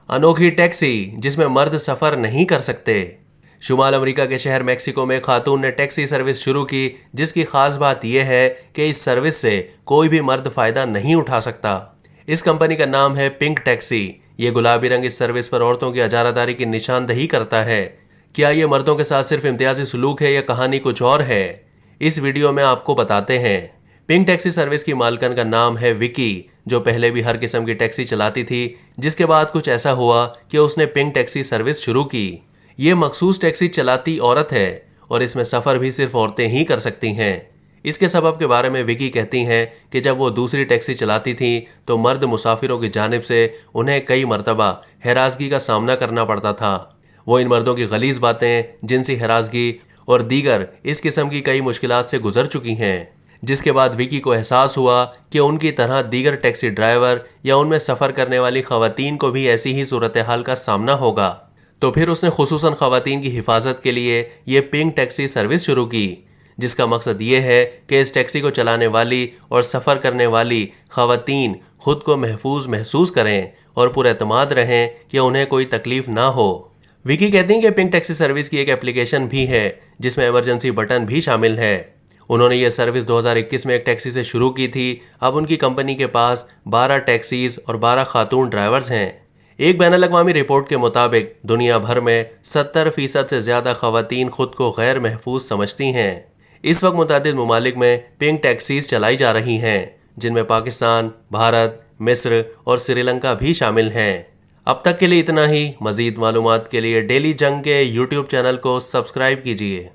अनोखी टैक्सी जिसमें मर्द सफर नहीं कर सकते। शुमाल अमेरिका के शहर मेक्सिको में खातून ने टैक्सी सर्विस शुरू की, जिसकी खास बात यह है कि इस सर्विस से कोई भी मर्द फायदा नहीं उठा सकता। इस कंपनी का नाम है पिंक टैक्सी। ये गुलाबी रंग इस सर्विस पर औरतों की अजारादारी की निशानदही करता है। क्या ये मर्दों के साथ सिर्फ इम्तियाजी सलूक है या कहानी कुछ और है? इस वीडियो में आपको बताते हैं। पिंक टैक्सी सर्विस की मालकन का नाम है विकी, जो पहले भी हर किस्म की टैक्सी चलाती थी, जिसके बाद कुछ ऐसा हुआ कि उसने पिंक टैक्सी सर्विस शुरू की। ये मखसूस टैक्सी चलाती औरत है और इसमें सफ़र भी सिर्फ औरतें ही कर सकती हैं। इसके सबब के बारे में विकी कहती हैं कि जब वो दूसरी टैक्सी चलाती थी तो मर्द मुसाफिरों की जानिब से उन्हें कई मरतबा हैरासगी का सामना करना पड़ता था। वो इन मर्दों की गलीज बातें, जिनसी हैरासगी और दीगर इस किस्म की कई मुश्किलात से गुजर चुकी हैं, जिसके बाद विकी को एहसास हुआ कि उनकी तरह दीगर टैक्सी ड्राइवर या उनमें सफ़र करने वाली ख़वातीन को भी ऐसी ही सूरत हाल का सामना होगा। तो फिर उसने खुसूसन ख़वातीन की हिफाजत के लिए ये पिंक टैक्सी सर्विस शुरू की, जिसका मकसद ये है कि इस टैक्सी को चलाने वाली और सफ़र करने वाली ख़वातीन खुद को महफूज महसूस करें और पुरएतमाद रहें कि उन्हें कोई तकलीफ ना हो। विकी कहती हैं कि पिंक टैक्सी सर्विस की एक एप्लीकेशन भी है जिसमें इमरजेंसी बटन भी शामिल है। उन्होंने ये सर्विस 2021 में एक टैक्सी से शुरू की थी। अब उनकी कंपनी के पास 12 टैक्सीज और 12 खातून ड्राइवर्स हैं। एक बैनुल-अक़वामी रिपोर्ट के मुताबिक दुनिया भर में 70% से ज़्यादा ख़वातीन खुद को गैर महफूज समझती हैं। इस वक्त मुतअद्दिद ममालिक में पिंक टैक्सीज चलाई जा रही हैं, जिनमें पाकिस्तान, भारत, मिस्र और श्रीलंका भी शामिल हैं। अब तक के लिए इतना ही। मज़ीद मालूमात के लिए डेली जंग के यूट्यूब चैनल को सब्सक्राइब कीजिए।